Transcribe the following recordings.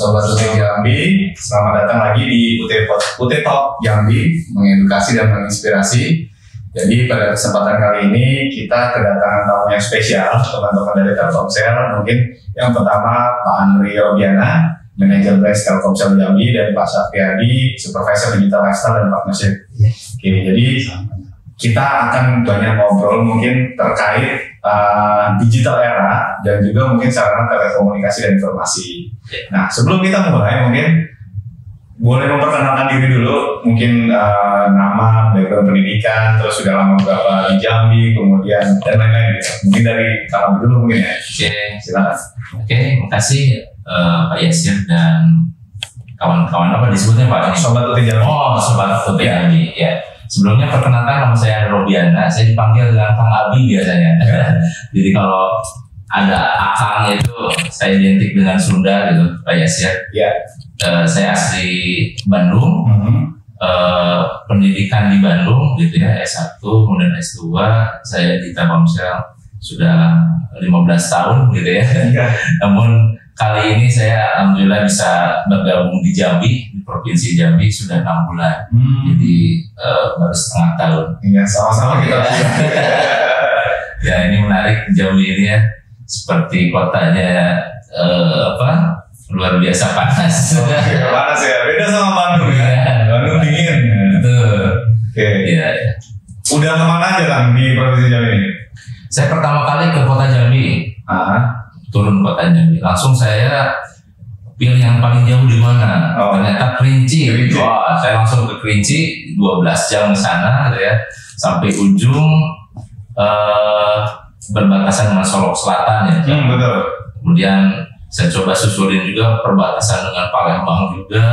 Sobat UT Jambi, selamat datang lagi di UT Talk Jambi, mengedukasi dan menginspirasi. Jadi pada kesempatan kali ini kita kedatangan tamu yang spesial, teman-teman dari Telkomsel. Mungkin yang pertama Pak Andri Robiana, Manajer Branch Telkomsel Jambi, dan Pak Safriyadi, Supervisor Digital Lifestyle dan Partnership. Oke, jadi kita akan banyak ngobrol mungkin terkait digital era dan juga mungkin sarana telekomunikasi dan informasi. Nah, sebelum kita mulai mungkin boleh memperkenalkan diri dulu, mungkin nama, background pendidikan, terus sudah lama berapa di Jambi, kemudian dan lain-lain gitu. Mungkin dari kamu dulu mungkin ya. Oke, silakan. Oke, makasih Pak Yasir dan kawan-kawan apa disebutnya Pak? Sobat UT Jambi. Oh, Sobat UT Jambi, ya. Sebelumnya perkenalkan nama saya Robiana, saya dipanggil dengan Kang Abi biasanya. Jadi kalau ada Akang itu saya identik dengan Sunda gitu, Pak Yasir. Ya. Saya asli Bandung, pendidikan di Bandung gitu ya, S1 kemudian S2. Saya di Telkomsel sudah 15 tahun gitu ya. Namun kali ini saya alhamdulillah bisa bergabung di Jambi, di Provinsi Jambi sudah 6 bulan. Jadi baru setengah tahun. Iya, sama-sama kita. Ya, ini menarik Jambi ini ya. Seperti kotanya luar biasa panas. Panas ya, beda sama Bandung ya. Bandung dingin. Betul. Oke. Iya. Udah kemana aja kan di Provinsi Jambi ini? Saya pertama kali ke kota Jambi. Turun kota Jambi. Langsung saya pilih yang paling jauh di mana. Ternyata Kerinci. Wah, saya langsung ke Kerinci, 12 jam di sana gitu ya. Sampai ujung berbatasan dengan Solok Selatan ya. Betul. Kemudian saya coba susulin juga perbatasan dengan Palembang juga.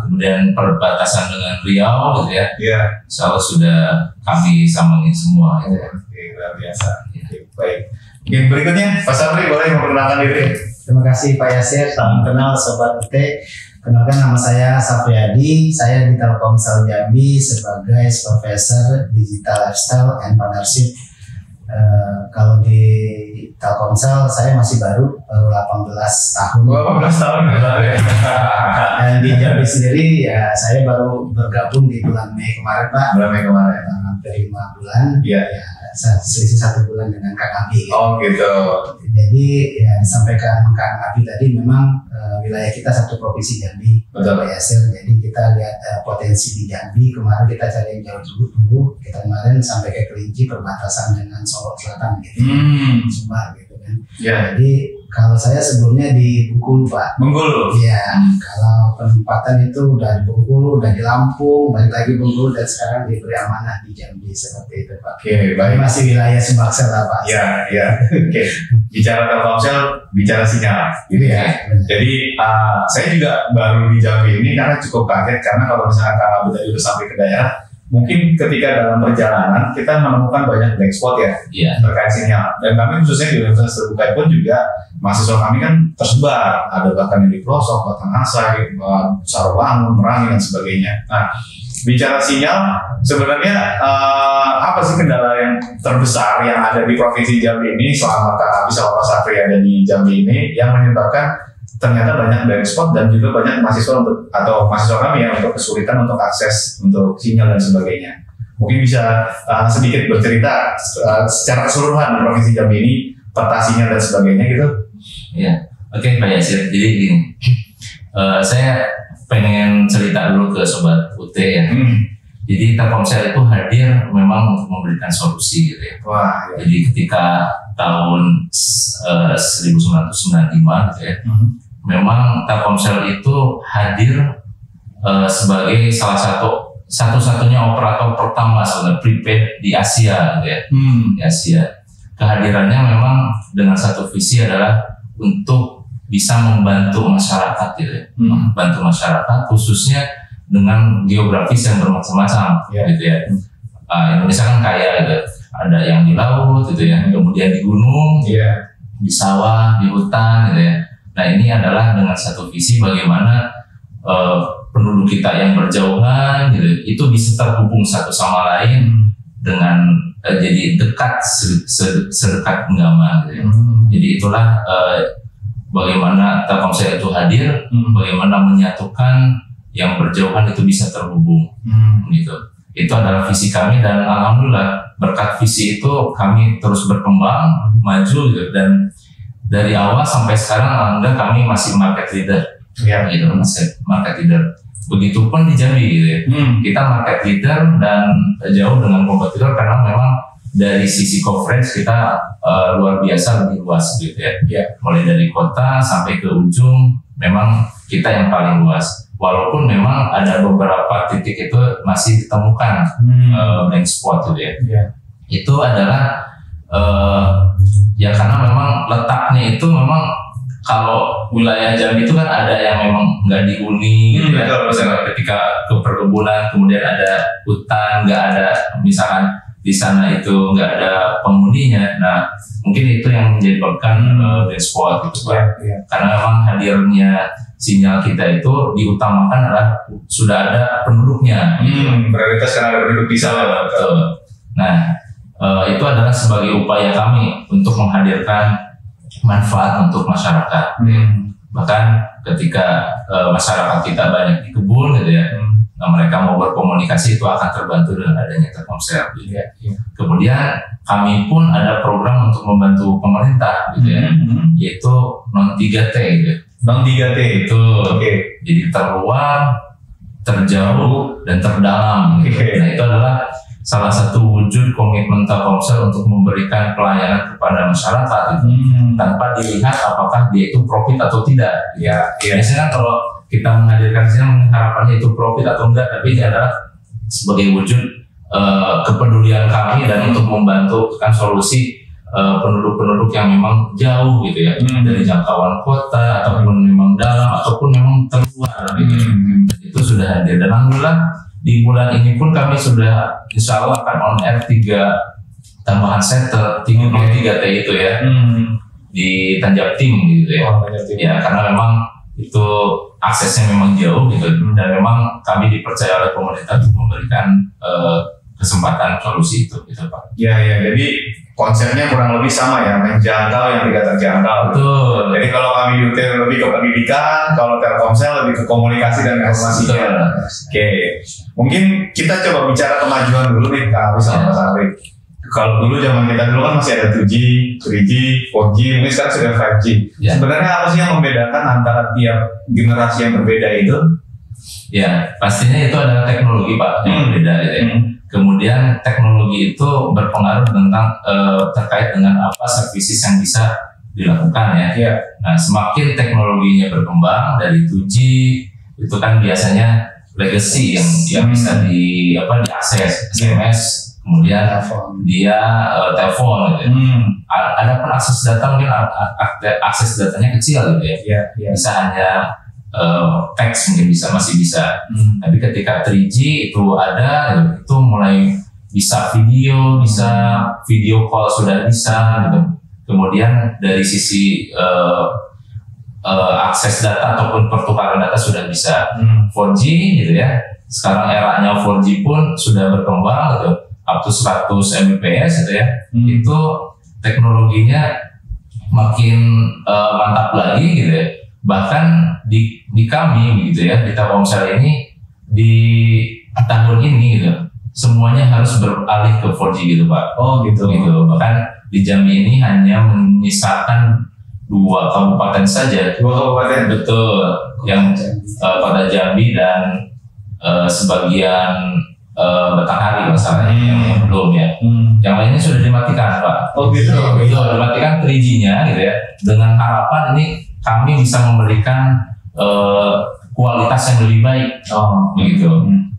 Kemudian perbatasan dengan Riau gitu ya. Iya. Insya Allah sudah kami samangin semua. Gitu ya. Oke, luar biasa. Oke, baik. Mungkin berikutnya, Pak Sabri boleh memperkenalkan diri. Terima kasih Pak Yasir, salam kenal Sobat UT. Kenalkan nama saya Safriyadi, saya di Telkomsel Jambi sebagai Supervisor Digital Lifestyle and Partnership. Kalau di Telkomsel saya masih baru 18 tahun. 18 tahun ya. Dan di Jambi sendiri ya saya baru bergabung di bulan Mei kemarin Pak. Bulan Mei kemarin. Hampir 5 bulan. Iya. Ya, selisih 1 bulan dengan Kang Abi. Oh gitu. Jadi ya disampaikan Kang Abi tadi memang wilayah kita satu provinsi Jambi. Betul. Pak Yasir. Jadi kita lihat potensi di Jambi. Kemarin kita cari yang jauh dulu. Kita kemarin sampai ke Kerinci perbatasan dengan Solok Selatan gitu. Sumbar gitu kan. Ya. Jadi kalau saya sebelumnya di Bengkulu Pak. Bengkulu. Iya. Kalau penempatan itu udah di Bengkulu, udah di Lampung, balik lagi Bengkulu dan sekarang diberi amanah di Jambi seperti itu Pak. Oke, baik. Masih wilayah Sumbaksel lah Pak. Iya, iya. Oke. Bicara Telkomsel, bicara sinyal, gitu ya. Jadi saya juga baru di Jambi ini karena cukup kaget karena kalau misalnya Kak Abu tadi udah sampai ke daerah, mungkin ketika dalam perjalanan kita menemukan banyak black spot ya terkait sinyal. Dan kami khususnya di Universitas Terbuka pun juga mahasiswa kami kan tersebar, ada bahkan yang di pelosok, Batanghasai, Sarolangun, Merangi dan sebagainya. Nah, bicara sinyal, sebenarnya apa sih kendala yang terbesar yang ada di Provinsi Jambi ini selama Kak Abi sama Pak Safri ada di Jambi ini yang menyebabkan ternyata banyak blind spot dan juga banyak mahasiswa atau mahasiswa kami yang untuk kesulitan untuk akses untuk sinyal dan sebagainya. Mungkin bisa sedikit bercerita secara keseluruhan di Provinsi Jambi ini peta sinyal dan sebagainya gitu. Iya. Oke, Pak Yasir. Jadi gini, saya pengen cerita dulu ke Sobat UT ya. Jadi Telkomsel itu hadir memang untuk memberikan solusi gitu ya. Wah. Ya. Jadi ketika tahun 1995 gitu ya, memang Telkomsel itu hadir sebagai salah satu-satunya operator pertama sebenarnya prepaid di Asia gitu ya. Di Asia. Kehadirannya memang dengan satu visi adalah untuk bisa membantu masyarakat gitu ya. Membantu masyarakat khususnya dengan geografis yang bermacam-macam gitu ya. Indonesia kan kaya gitu. Ada yang di laut gitu ya, kemudian di gunung, di sawah, di hutan gitu ya. Nah, ini adalah dengan satu visi bagaimana penduduk kita yang berjauhan gitu, itu bisa terhubung satu sama lain dengan jadi dekat sedekat menggama gitu ya. Jadi itulah bagaimana Telkomsel itu hadir, bagaimana menyatukan yang berjauhan itu bisa terhubung, gitu. Itu adalah visi kami, dan alhamdulillah berkat visi itu kami terus berkembang, maju gitu. Dan dari awal sampai sekarang alhamdulillah kami masih market leader, gitu, masih market leader. Begitupun di Jambi gitu ya. Kita market leader dan jauh dengan kompetitor karena memang dari sisi coverage kita luar biasa, lebih luas gitu ya. Mulai dari kota sampai ke ujung memang kita yang paling luas. Walaupun memang ada beberapa titik itu masih ditemukan blank spot gitu ya. Itu adalah ya karena memang letaknya itu memang kalau wilayah Jambi itu kan ada yang memang nggak dihuni gitu ya. Misalnya ketika ke perkebunan kemudian ada hutan, nggak ada, misalkan di sana itu nggak ada penghuninya. Nah mungkin itu yang menyebabkan blank spot gitu Pak. Karena memang hadirnya sinyal kita itu diutamakan adalah sudah ada penduduknya. Prioritas karena ada penduduk di sana. Betul. Nah itu adalah sebagai upaya kami untuk menghadirkan manfaat untuk masyarakat. Bahkan ketika masyarakat kita banyak di kebun gitu ya, nah mereka mau berkomunikasi itu akan terbantu dengan adanya Telkomsel gitu ya. Kemudian kami pun ada program untuk membantu pemerintah gitu ya, yaitu non 3T gitu. Non 3T itu, jadi terluar, terjauh, dan terdalam. Gitu. Nah itu adalah salah satu wujud komitmen Telkomsel untuk memberikan pelayanan kepada masyarakat gitu. Tanpa dilihat apakah dia itu profit atau tidak. Biasanya kan kalau kita menghadirkan sinyal harapannya itu profit atau enggak, tapi ini adalah sebagai wujud kepedulian kami dan untuk membantu kan solusi penduduk-penduduk yang memang jauh gitu ya, dari jangkauan kota ataupun memang dalam ataupun memang terluar gitu. Itu sudah hadir, dan alhamdulillah di bulan ini pun kami sudah insya Allah akan on air 3 tambahan center 3T itu ya, di Tanjab Tim gitu ya. Ya karena memang itu aksesnya memang jauh gitu, dan memang kami dipercaya oleh pemerintah untuk memberikan kesempatan solusi itu gitu Pak. Jadi konsepnya kurang lebih sama ya, menjangkau yang tidak terjangkau. Betul. Jadi kalau kami diutir lebih ke pendidikan, kalau Telkomsel lebih ke komunikasi dan informasinya. Mungkin kita coba bicara kemajuan dulu nih Kak Hafiz sama Mas Afrik. Kalau dulu zaman kita dulu kan masih ada 2G, 3G, 4G, mungkin sekarang sudah 5G. Sebenarnya apa sih yang membedakan antara tiap generasi yang berbeda itu? Ya, pastinya itu adalah teknologi Pak yang berbeda gitu ya. Kemudian teknologi itu berpengaruh tentang terkait dengan apa services yang bisa dilakukan ya. Nah, semakin teknologinya berkembang dari 2G itu kan biasanya legacy yang bisa diakses, SMS, kemudian dia telepon gitu. Ada pun akses data mungkin akses datanya kecil gitu ya. Bisa hanya teks mungkin masih bisa. Tapi ketika 3G itu ada, itu mulai bisa video call sudah bisa gitu. Kemudian dari sisi akses data ataupun pertukaran data sudah bisa. 4G gitu ya. Sekarang eranya 4G pun sudah berkembang gitu, up to 100 Mbps gitu ya. Itu teknologinya makin mantap lagi gitu ya. Bahkan di kami gitu ya, di Telkomsel ini di tahun ini gitu semuanya harus beralih ke 4G gitu Pak. Gitu. Bahkan di Jambi ini hanya menyisakan 2 kabupaten saja. 2 kabupaten? Betul. Yang Kota Jambi dan sebagian Batanghari masalahnya yang belum ya. Yang lainnya sudah dimatikan Pak. Gitu. Dimatikan 3G-nya gitu ya. Dengan harapan ini kami bisa memberikan kualitas yang lebih baik, begitu.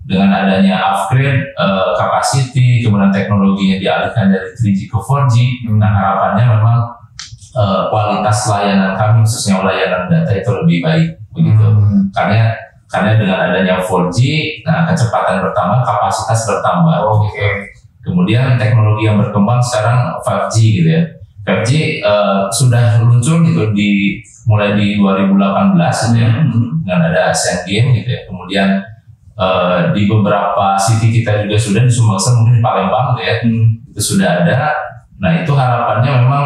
Dengan adanya upgrade capacity, kemudian teknologinya dialihkan dari 3G ke 4G. Nah harapannya memang kualitas layanan kami, khususnya layanan data itu lebih baik, begitu. Karena dengan adanya 4G, nah kecepatan bertambah, kapasitas bertambah. Kemudian teknologi yang berkembang sekarang 5G gitu ya. 5G sudah luncur gitu mulai di 2018 gitu ya, dengan ada Asian Games gitu ya. Kemudian di beberapa city kita juga sudah, di Sumbawa mungkin di Palembang gitu ya, itu sudah ada. Nah itu harapannya memang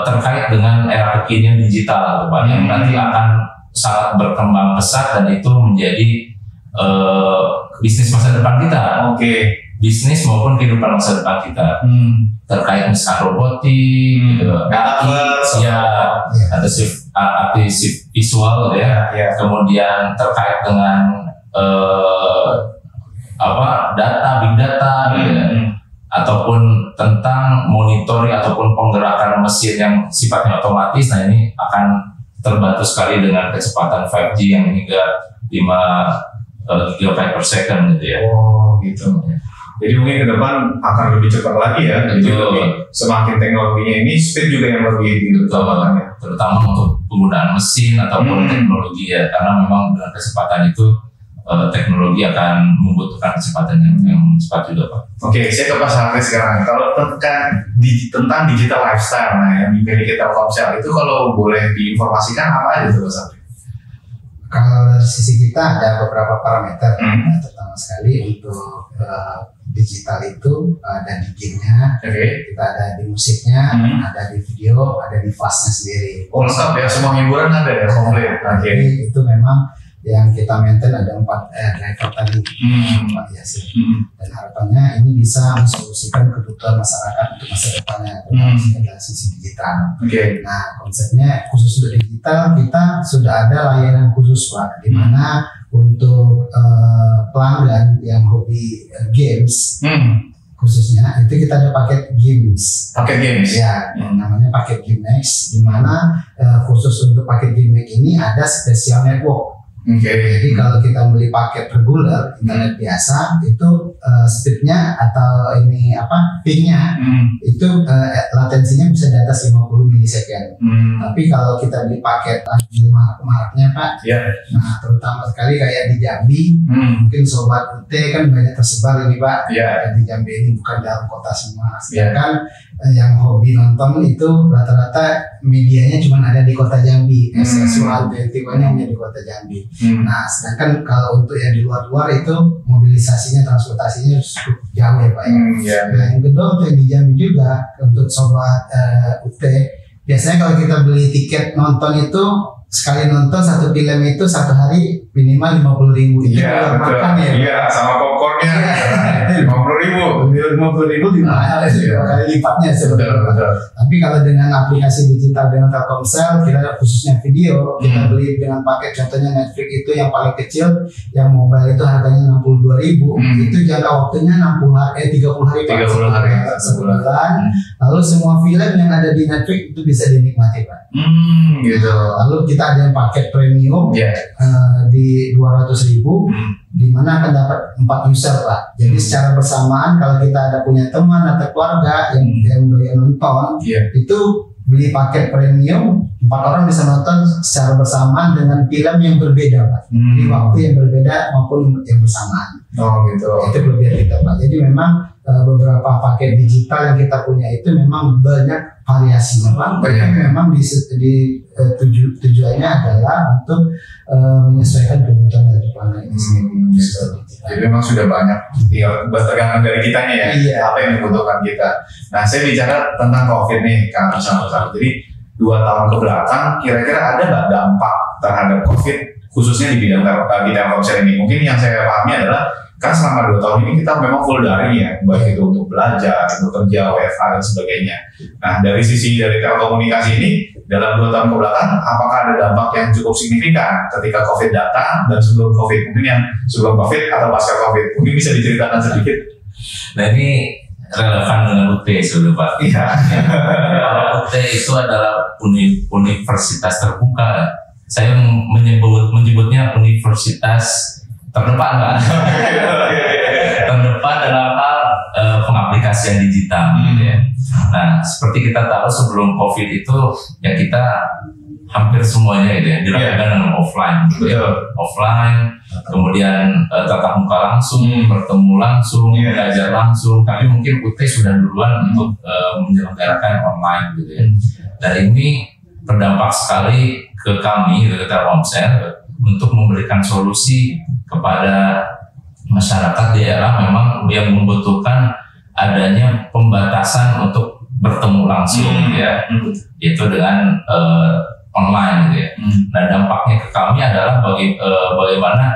terkait dengan era kekinian digital, Pak, yang nanti akan sangat berkembang pesat dan itu menjadi bisnis masa depan kita. Bisnis maupun kehidupan masa depan kita. Terkait misalkan robotik, gitu, artis visual, gitu ya. Kemudian terkait dengan big data, gitu ya. Ataupun tentang monitoring ataupun penggerakan mesin yang sifatnya otomatis. Nah, ini akan terbantu sekali dengan kecepatan 5G yang hingga 5 GB per second gitu ya. Gitu. Jadi mungkin ke depan akan lebih cepat lagi ya. Jadi semakin teknologinya ini, speed juga yang lebih diutamakan ya. Terutama untuk penggunaan mesin ataupun teknologi ya, karena memang dengan kecepatan itu teknologi akan membutuhkan kecepatan yang cepat juga, Pak. Saya ke Pak Sapri sekarang. Kalau tentang digital lifestyle, nah yang dimiliki Telkomsel itu kalau boleh diinformasikan apa aja tuh Pak Sapri? Kalau dari sisi kita ada beberapa parameter, terutama sekali untuk digital itu ada di game-nya, kita ada di musiknya, ada di video, ada di fast-nya sendiri. Lengkap ya, semua hiburan ada ya, komplit. Jadi itu memang yang kita maintain ada 4 driver tadi, Pak Yasir. Dan harapannya ini bisa mensolusikan kebutuhan masyarakat untuk masa depannya, terutama dari sisi digital. Nah, konsepnya khusus untuk digital kita sudah ada layanan khusus, Pak, di mana untuk pelanggan yang hobi games, khususnya itu kita ada paket games. Ya, namanya paket Game Next, di mana khusus untuk paket Game Next ini ada spesial network. Jadi kalau kita beli paket reguler internet biasa itu speednya atau pingnya itu latensinya bisa di atas 50 milisecond. Tapi kalau kita beli paket lagi marak-maraknya, Pak, nah terutama sekali kayak di Jambi, mungkin sobat UT kan banyak tersebar ini, Pak. Di Jambi ini bukan dalam kota semua. Sedangkan yang hobi nonton itu rata-rata medianya cuma ada di kota Jambi. SX121 hanya di kota Jambi. Nah, sedangkan kalau untuk yang di luar-luar itu mobilisasinya, transportasinya cukup jauh ya, Pak. Nah, yang kedua untuk yang di Jambi juga untuk sobat UT, biasanya kalau kita beli tiket nonton itu sekali nonton satu film itu satu hari minimal 50.000 itu makan ya. Sama popcornnya 50.000 di mahal kali lipatnya sebetulnya. Tapi kalau dengan aplikasi digital dengan Telkomsel, kita khususnya video, kita beli dengan paket contohnya Netflix itu yang paling kecil, yang mobile itu harganya 62.000, itu jangka waktunya 30 hari sebulan. Lalu semua film yang ada di Netflix itu bisa dinikmati, Pak. Gitu. Lalu kita ada yang paket premium di 200.000, di mana akan dapat 4 user, Pak. Jadi secara bersamaan kalau kita ada punya teman atau keluarga yang doyan nonton, itu beli paket premium, 4 orang bisa nonton secara bersamaan dengan film yang berbeda, Pak. Di waktu yang berbeda maupun yang bersamaan. Gitu. Itu kelebihan kita, Pak. Jadi memang beberapa paket digital yang kita punya itu memang banyak variasinya, Pak. Memang tujuannya adalah untuk menyesuaikan kebutuhan dari pelanggan ini sendiri. Jadi memang sudah banyak, tinggal bertergantung dari kitanya ya, apa yang dibutuhkan kita. Nah, saya bicara tentang COVID nih, Kang Rusam. Jadi 2 tahun ke belakang, kira-kira ada nggak dampak terhadap COVID khususnya di bidang Telkomsel ini? Mungkin yang saya pahami adalah kan selama 2 tahun ini kita memang full daring ya, baik itu untuk belajar, untuk kerja, WFH dan sebagainya. Nah, dari sisi dari telekomunikasi ini dalam 2 tahun ke belakang, apakah ada dampak yang cukup signifikan ketika COVID datang dan sebelum COVID? Mungkin yang sebelum COVID atau pasca COVID, mungkin bisa diceritakan sedikit. Nah, ini relevan dengan UT sudah, Pak. Kalau UT itu adalah universitas terbuka. Saya menyebutnya universitas terdepan, Pak. Terdepan dalam hal pengaplikasian digital, gitu ya. Nah, seperti kita tahu sebelum COVID itu ya kita hampir semuanya gitu ya dilakukan dengan offline, gitu ya. Offline, kemudian tatap muka langsung, bertemu langsung, belajar langsung. Tapi mungkin UT sudah duluan untuk menyelenggarakan online, gitu ya. Dan ini berdampak sekali ke kami, ke Telkomsel, untuk memberikan solusi kepada masyarakat daerah memang yang membutuhkan adanya pembatasan untuk bertemu langsung gitu ya, itu dengan online gitu ya. Nah dampaknya ke kami adalah bagaimana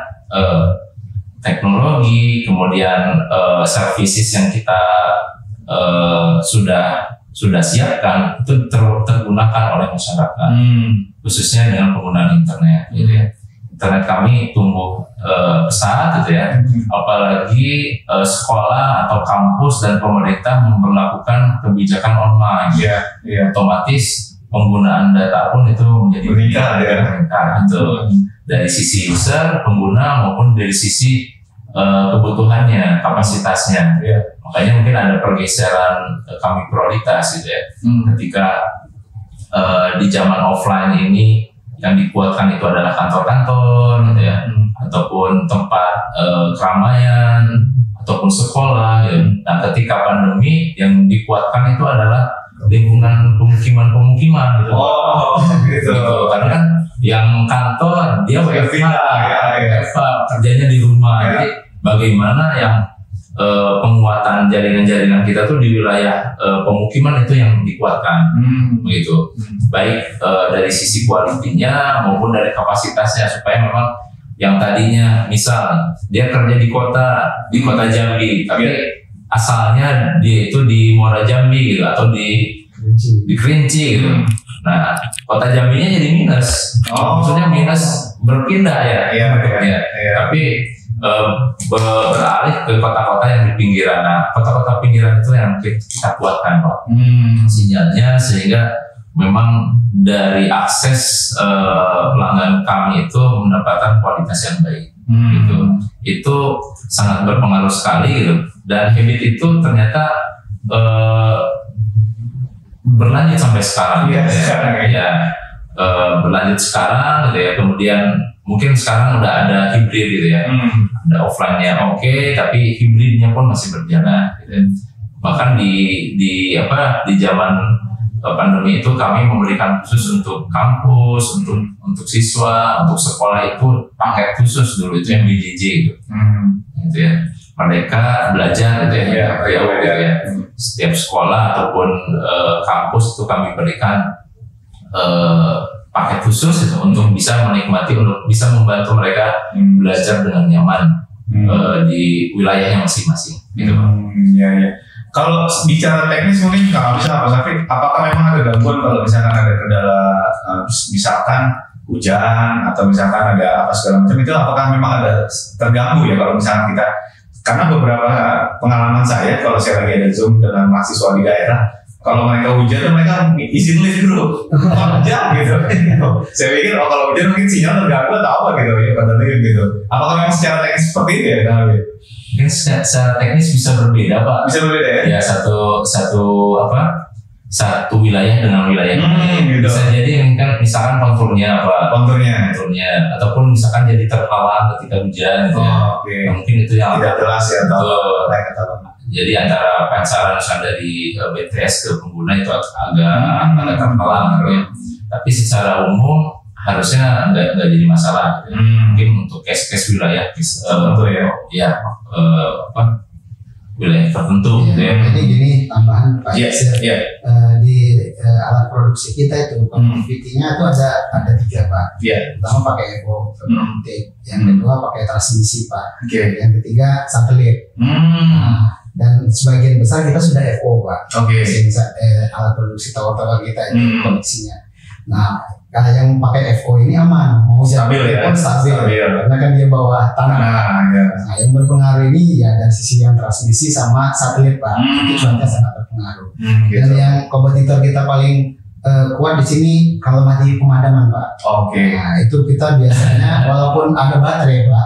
teknologi kemudian services yang kita sudah siapkan itu tergunakan oleh masyarakat, khususnya dengan penggunaan internet gitu ya. Internet kami tumbuh pesat gitu ya, apalagi sekolah atau kampus dan pemerintah memperlakukan kebijakan online, otomatis penggunaan data pun itu menjadi meningkat gitu. Dari sisi user, pengguna maupun dari sisi kebutuhannya, kapasitasnya. Makanya mungkin ada pergeseran kami prioritas gitu ya. Ketika di zaman offline ini yang dikuatkan itu adalah kantor-kantor gitu ya, ataupun tempat keramaian, ataupun sekolah gitu. Nah ketika pandemi yang dikuatkan itu adalah lingkungan pemukiman gitu. Gitu. Karena kan yang kantor dia WFH, kerjanya di rumah. Jadi bagaimana yang penguatan jaringan-jaringan kita tuh di wilayah pemukiman itu yang dikuatkan, begitu. Baik dari sisi kualitinya maupun dari kapasitasnya, supaya memang yang tadinya misal dia kerja di kota Jambi, tapi asalnya dia itu di Muara Jambi gitu, atau di Kerinci gitu. Nah, kota Jambinya jadi minus, maksudnya minus berpindah ya. Tapi beralih ke kota-kota yang di pinggiran. Nah, kota-kota pinggiran itu yang kita kuatkan Pak, sinyalnya, sehingga memang dari akses pelanggan kami itu mendapatkan kualitas yang baik. Gitu. Itu sangat berpengaruh sekali gitu. Dan habit itu ternyata berlanjut sampai sekarang. Berlanjut sekarang gitu ya. Kemudian mungkin sekarang udah ada hibrid gitu ya. Ada offline-nya oke, tapi hibridnya pun masih berjalan gitu. Bahkan di zaman pandemi itu kami memberikan khusus untuk kampus, untuk siswa, untuk sekolah itu paket khusus dulu, itu yang BJJ gitu. Gitu ya. Mereka belajar gitu ya, gitu ya. Setiap sekolah ataupun kampus itu kami berikan paket khusus itu untuk bisa menikmati, untuk bisa membantu mereka belajar dengan nyaman di wilayahnya masing-masing. Gitu, Pak. Kalau bicara teknis mungkin kalau bisa Pak Safri, apakah memang ada gangguan kalau misalkan ada kendala, misalkan hujan atau misalkan ada apa segala macam, itu apakah memang ada terganggu ya kalau misalkan kita, karena beberapa pengalaman saya kalau saya lagi ada Zoom dengan mahasiswa di daerah, kalau mereka hujan tuh mereka izin lift dulu, hujan gitu. Saya pikir kalau hujan mungkin sinyal terganggu atau apa gitu ya, padahal gitu. Apakah memang secara teknis seperti itu ya? Mungkin secara teknis bisa berbeda Pak. Bisa berbeda ya? Ya satu wilayah dengan wilayah lain. Gitu. Bisa jadi misalkan konturnya konturnya, ataupun misalkan jadi terhalang ketika hujan gitu ya. Nah, mungkin itu yang tidak jelas ya atau jadi antara pancaran dari BTS ke pengguna itu agak terhalang gitu ya. Tapi secara umum harusnya nggak jadi masalah gitu. Mungkin untuk case wilayah wilayah tertentu gitu ya. Jadi gini tambahan Pak Yasir, di alat produksi kita itu connectivity-nya itu ada 3 Pak. Pertama pakai evo optik, yang kedua pakai transmisi Pak, yang ketiga satelit. Dan sebagian besar kita sudah FO Pak. Alat produksi tower kita itu koneksinya. Nah, kalau yang pakai FO ini aman, mau stabil karena kan dia bawah tanah. Nah, yang berpengaruh ini ya dari sisi yang transmisi sama satelit Pak, itu cuaca sangat berpengaruh. Dan yang kompetitor kita paling kuat di sini kalau mati pemadaman Pak. Nah, itu kita biasanya walaupun ada baterai Pak,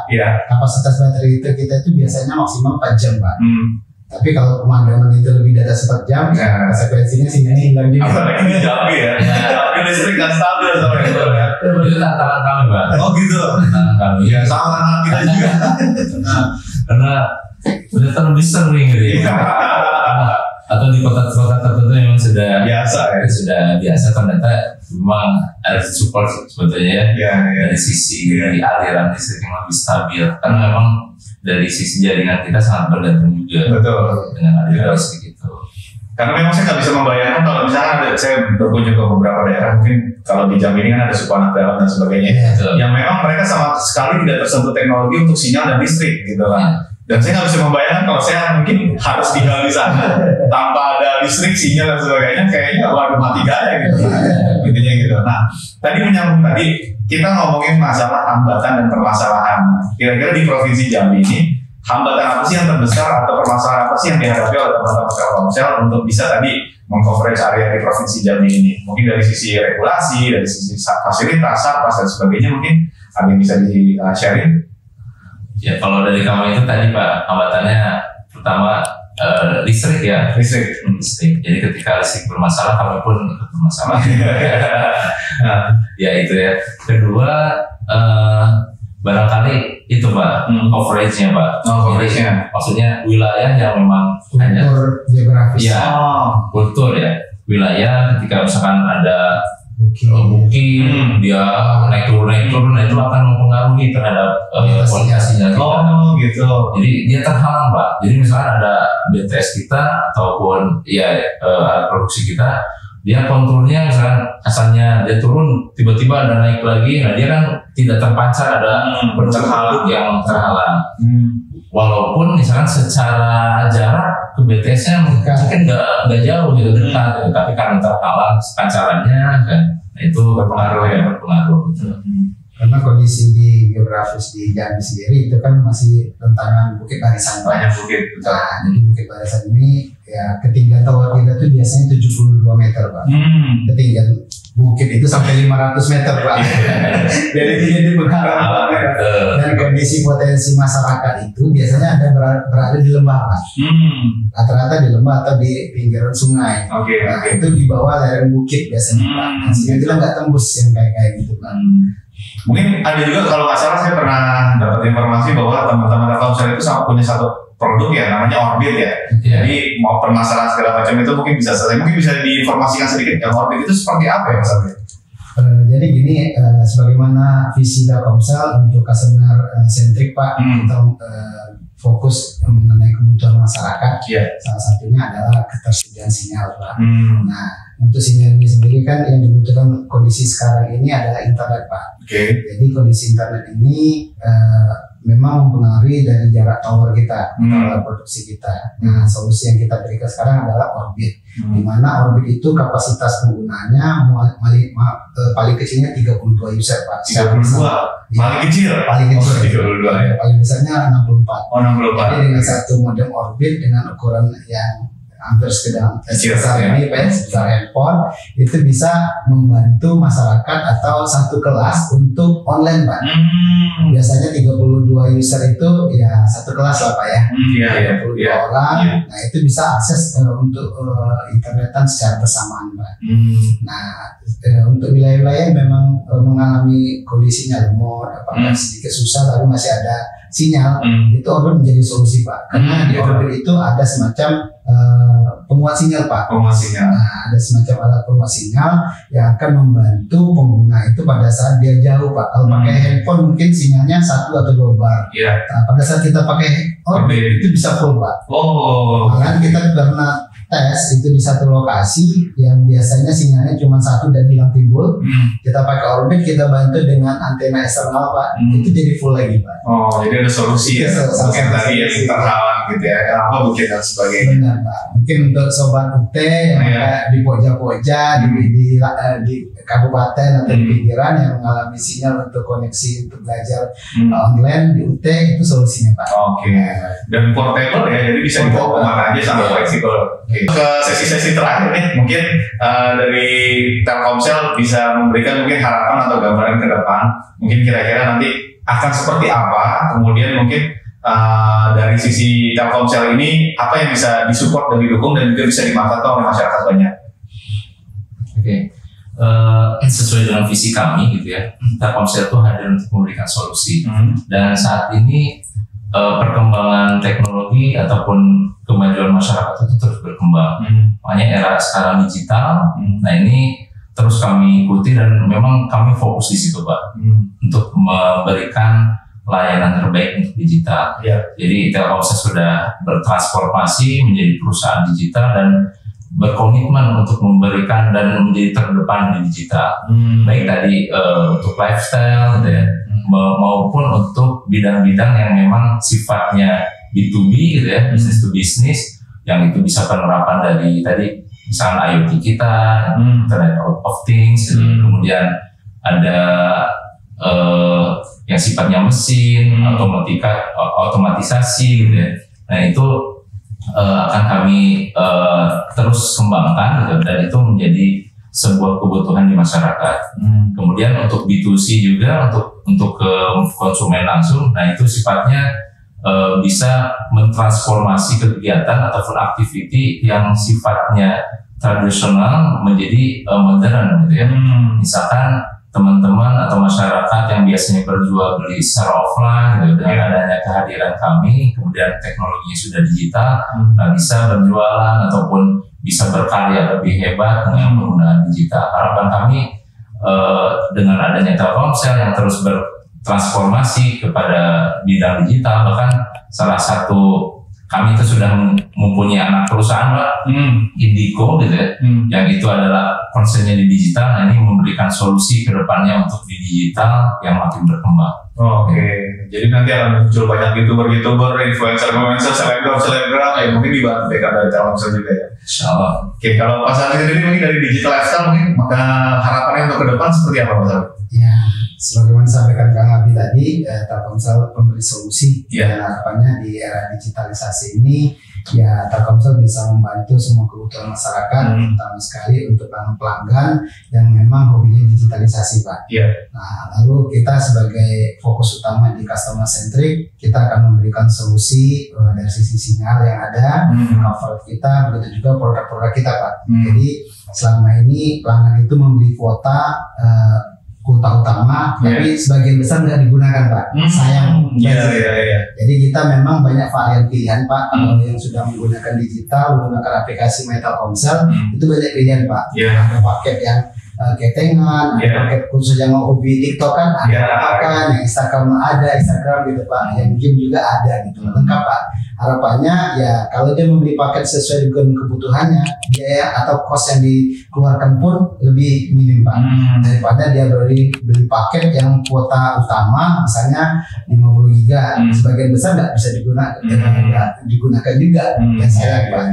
kapasitas baterai kita itu biasanya maksimal 4 jam Pak. Tapi kalau pemadaman itu lebih dari 4 jam, konsekuensinya sinyalnya hilang juga. Apalagi di Jambi ya. Jambi listrik nggak stabil sama itu. Itu tantangan kami Pak. Gitu. Tantangan kami. Ya sama tantangan kita juga. Karena ternyata lebih sering gitu ya. Atau di kota-kota tertentu memang sudah biasa ternyata memang harus support sebetulnya dari sisi dari aliran listrik yang lebih stabil, karena memang dari sisi jaringan kita sangat bergantung juga dengan aliran listrik itu. Karena memang saya nggak bisa membayangkan kalau misalnya saya berkunjung ke beberapa daerah, mungkin kalau di Jambi ini kan ada suku anak dalam dan sebagainya, yang memang mereka sama sekali tidak tersentuh teknologi untuk sinyal dan listrik gitu kan. Dan saya nggak bisa membayangkan kalau saya mungkin harus tinggal di sana tanpa ada listrik, sinyal dan sebagainya, kayaknya waduh mati gaya gitu, intinya gitu. Nah, tadi menyambung tadi kita ngomongin masalah hambatan dan permasalahan. Kira-kira di Provinsi Jambi ini hambatan apa sih yang terbesar atau permasalahan apa sih yang dihadapi oleh teman-teman Telkomsel untuk bisa tadi meng-coverage area di Provinsi Jambi ini? Mungkin dari sisi regulasi, dari sisi fasilitas, sarpas dan sebagainya, mungkin ada yang bisa di-sharing? Ya, kalau dari kamu itu tadi Pak, hambatannya pertama listrik ya. Listrik. Jadi ketika listrik bermasalah, kami pun ikut bermasalah. Nah, ya itu ya. Kedua, barangkali itu Pak, coverage-nya Pak. Coverage-nya. Maksudnya wilayah yang memang hanya geografis. Ya, kultur ya. Wilayah ketika misalkan ada mungkin dia naik turun, nah itu akan mempengaruhi terhadap kualitas sinyal kita. Oh gitu. Jadi dia terhalang Pak. Jadi misalkan ada BTS kita ataupun ya alat produksi kita, dia konturnya misalkan asalnya dia turun, tiba-tiba ada naik lagi, nah dia kan tidak terpancar, ada pencerhalan yang terhalang. Walaupun misalkan secara jarak ke BTS-nya mungkin nggak jauh gitu, dekat gitu, tapi karena terhalang pancarannya kan, nah itu berpengaruh. Karena kondisi di geografis di Jambi sendiri itu kan masih rentangan bukit barisan. Banyak bukit. Nah, jadi bukit barisan ini ya ketinggian tower kita tuh biasanya 72 meter Pak. Ketinggian bukit itu sampai 500 meter Pak. Jadi tidak dipengaruhi. Dan kondisi potensi masyarakat itu biasanya ada berada di lembah Pak. Rata-rata di lembah atau di pinggiran sungai. Nah itu di bawah lereng bukit biasanya Pak. Nah, sehingga kita nggak tembus yang kayak gitu Pak. Mungkin ada juga kalau nggak salah saya pernah dapat informasi bahwa teman-teman Telkomsel itu sama punya satu produk ya namanya Orbit ya. Jadi mau permasalahan segala macam itu mungkin bisa diinformasikan sedikit ya, Orbit itu seperti apa ya Mas Orbit? Jadi gini, sebagaimana visi Telkomsel untuk customer centric Pak, kita fokus mengenai kebutuhan masyarakat. Salah satunya adalah ketersediaan sinyal Pak. Nah untuk sinyal ini sendiri kan yang dibutuhkan kondisi sekarang ini adalah internet Pak. Jadi kondisi internet ini memang mempengaruhi dari jarak tower kita, tower produksi kita. Nah solusi yang kita berikan sekarang adalah Orbit, di mana Orbit itu kapasitas penggunaannya paling kecilnya 32 user Pak. 32? Paling kecil? Paling kecil. 32 ya. Paling besarnya 64. 64. Jadi dengan satu modem Orbit dengan ukuran yang hampir sebesar ini Pak, sebesar handphone, itu bisa membantu masyarakat atau satu kelas untuk online Pak. Biasanya 32 user itu ya satu kelas lah Pak ya. 32 orang. Nah itu bisa akses untuk internetan secara bersamaan Pak. Nah untuk wilayah-wilayah yang memang mengalami kondisinya lemot, apakah sedikit susah tapi masih ada sinyal, itu Orbit menjadi solusi Pak. Karena di Orbit itu ada semacam penguat sinyal Pak. Nah, ada semacam alat penguat sinyal yang akan membantu pengguna itu pada saat dia jauh Pak. Kalau pakai handphone mungkin sinyalnya 1 atau 2 bar. Nah, pada saat kita pakai Orbit itu bisa full Pak. Bahkan kita pernah tes itu di satu lokasi yang biasanya sinyalnya cuma 1 dan hilang timbul. Kita pakai Orbit, kita bantu dengan antena eksternal Pak. Itu jadi full lagi Pak. Jadi ada solusi ya. Mungkin tadi yang terhalang gitu ya. Kenapa bukit dan sebagainya. Benar Pak. Mungkin untuk sobat UT yang ada di pojok-pojok di kabupaten atau di pinggiran yang mengalami sinyal untuk koneksi untuk belajar online di UT, itu solusinya Pak. Dan portable ya, jadi bisa dibawa kemana aja sama fleksibel. Ke sesi-sesi terakhir nih, mungkin dari Telkomsel bisa memberikan mungkin harapan atau gambaran ke depan. Mungkin kira-kira nanti akan seperti apa, kemudian mungkin dari sisi Telkomsel ini apa yang bisa disupport dan didukung dan juga bisa dimanfaatkan oleh masyarakat banyak. Sesuai dengan visi kami gitu ya, Telkomsel itu hadir untuk memberikan solusi. Dan saat ini perkembangan teknologi ataupun kemajuan masyarakat itu terus berkembang. Makanya era sekarang digital. Nah ini terus kami ikuti dan memang kami fokus di situ Pak, untuk memberikan layanan terbaik untuk digital. Jadi Telkomsel sudah bertransformasi menjadi perusahaan digital dan berkomitmen untuk memberikan dan menjadi terdepan di digital, baik tadi untuk lifestyle, gitu ya, maupun untuk bidang-bidang yang memang sifatnya B2B, gitu ya, business to business, yang itu bisa penerapan dari tadi misalnya IoT kita, Internet of Things, kemudian ada yang sifatnya mesin, otomatisasi, gitu ya. Nah itu akan kami terus kembangkan, gitu, dan itu menjadi sebuah kebutuhan di masyarakat. Kemudian untuk B2C juga, untuk ke konsumen langsung, nah itu sifatnya bisa mentransformasi kegiatan ataupun aktiviti yang sifatnya tradisional menjadi modern, gitu ya. Misalkan teman-teman atau masyarakat yang biasanya berjual beli secara offline, gitu, dengan adanya kehadiran kami, kemudian teknologinya sudah digital, nah bisa berjualan ataupun bisa berkarya lebih hebat dengan penggunaan digital. Harapan kami dengan adanya Telkomsel yang terus bertransformasi kepada bidang digital, bahkan salah satu kami itu sudah mempunyai anak perusahaan, Pak, Indico, gitu ya, yang itu adalah konsennya di digital. Nah ini memberikan solusi ke depannya untuk di digital yang makin berkembang. Oke, jadi nanti akan muncul banyak YouTuber, influencer, selebgram, yang mungkin dibantu backup dari Telkomsel juga ya. Insyaallah. Oke, kalau Pak Sari sendiri mungkin dari digital lifestyle mungkin maka harapannya untuk ke depan seperti apa, Pak Sari? Ya, sebagaimana disampaikan Kang Abi tadi, Telkomsel memberi solusi, dan harapannya di era digitalisasi ini, ya Telkomsel bisa membantu semua kebutuhan masyarakat, terutama sekali untuk pelanggan yang memang hobinya digitalisasi, Pak. Nah, lalu kita sebagai fokus utama di customer centric, kita akan memberikan solusi dari sisi sinyal yang ada, cover kita, begitu juga produk-produk kita, Pak. Jadi selama ini pelanggan itu membeli kuota utama, tapi sebagian besar nggak digunakan, Pak. Sayang. Jadi kita memang banyak varian pilihan, Pak. Kalau yang sudah menggunakan digital, menggunakan aplikasi My Telkomsel, itu banyak pilihan, Pak. Ada paket yang ketengan, ada paket khusus yang mau hobi TikTok kan, ada Instagram gitu, Pak. Yang game juga ada gitu, lengkap, Pak. Harapannya ya kalau dia membeli paket sesuai dengan kebutuhannya, biaya atau kos yang dikeluarkan pun lebih minim, Pak, daripada dia beli paket yang kuota utama misalnya 50 giga, sebagian besar nggak bisa digunakan juga, dan saya, Pak,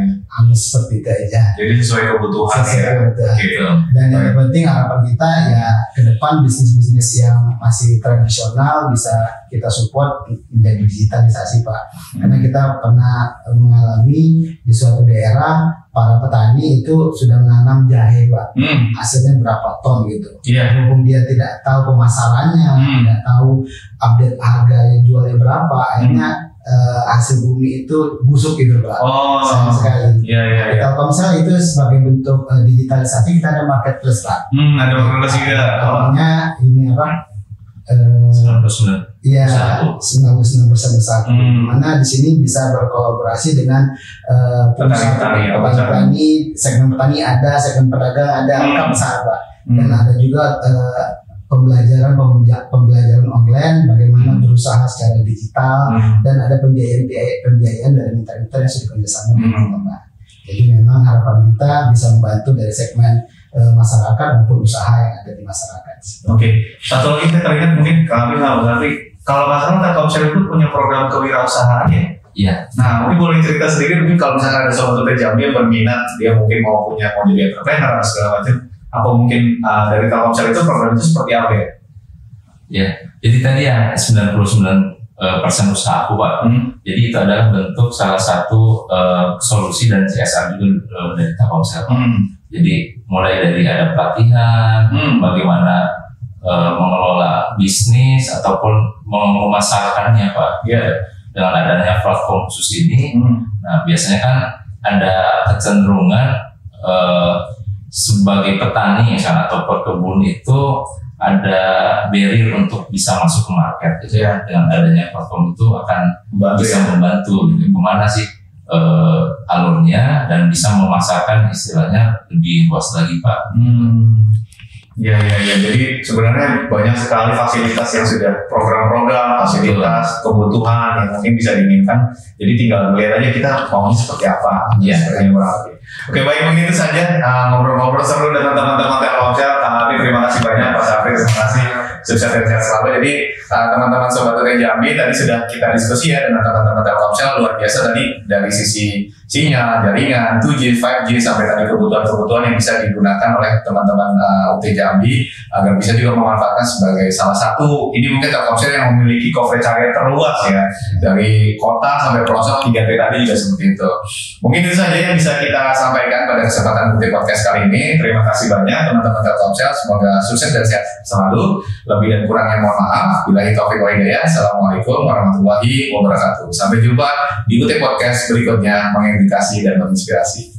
seperti itu aja. Jadi sesuai kebutuhan. Dan yang penting harapan kita ya ke depan bisnis-bisnis yang masih tradisional bisa kita support menjadi digitalisasi, Pak. Karena kita pernah mengalami di suatu daerah para petani itu sudah menanam jahe, Pak. Hasilnya berapa ton gitu. Walaupun dia tidak tahu pemasarannya, tidak tahu update harganya jualnya berapa, akhirnya hasil bumi itu busuk gitu, Pak. Sayang sekali. Telkomsel itu sebagai bentuk digitalisasi, kita ada marketplace, Pak. Ada marketplace juga. Namanya ini apa? 99%. Iya, 99% bersatu. Mana di sini bisa berkolaborasi dengan petani, segmen petani ada, segmen pedagang ada, lengkap besar, Pak. Dan ada juga pembelajaran online, bagaimana berusaha secara digital, dan ada pembiayaan dari mitra-mitra yang sudah kerjasama dengan Pak. Jadi memang harapan kita bisa membantu dari segmen masyarakat maupun usaha yang ada di masyarakat. Satu lagi saya teringat mungkin kami kalau masalah Telkomsel itu punya program kewirausahaan ya. Nah, mungkin boleh cerita sedikit mungkin kalau misalnya ada sobat Jambi yang berminat, dia mungkin mau jadi entrepreneur atau segala macam, apa mungkin dari Telkomsel itu program itu seperti apa ya? Jadi tadi yang 99% usahaku, Pak. Jadi itu adalah bentuk salah satu solusi dan CSR juga dari Telkomsel. Jadi mulai dari ada pelatihan, bagaimana mengelola bisnis ataupun memasarkannya, Pak. Dengan adanya platform khusus ini, nah biasanya kan ada kecenderungan sebagai petani misalnya atau pekebun itu ada barrier untuk bisa masuk ke market, gitu ya. Dengan adanya platform itu akan bisa membantu gitu. Kemana sih alurnya dan bisa memasarkan istilahnya lebih luas lagi, Pak. Iya. Jadi sebenarnya banyak sekali fasilitas yang sudah program-program, fasilitas, kebutuhan yang mungkin bisa diinginkan. Jadi tinggal melihat aja kita maunya seperti apa. Iya. Oke, baik, mungkin itu saja ngobrol-ngobrol seru dengan teman-teman Telkomsel. Kang Abi, terima kasih banyak. Pak Syafri, terima kasih. Sukses dan sehat selalu. Jadi teman-teman Sobat UT Jambi, tadi sudah kita diskusi ya dengan teman-teman Telkomsel. Luar biasa tadi dari sisi sinyal, jaringan, 2G, 5G, sampai tadi kebutuhan-kebutuhan yang bisa digunakan oleh teman-teman UT Jambi agar bisa juga memanfaatkan sebagai salah satu, ini mungkin Telkomsel yang memiliki coverage area terluas ya, dari kota sampai pelosok 3T tadi juga seperti itu. Mungkin itu saja yang bisa kita sampaikan pada kesempatan UT Podcast kali ini. Terima kasih banyak teman-teman Telkomsel, semoga sukses dan sehat selalu. Lebih dan kurangnya mohon maaf. Billahi taufiq wa hidayah. Assalamualaikum warahmatullahi wabarakatuh. Sampai jumpa di UT Podcast berikutnya, mengedukasi dan menginspirasi.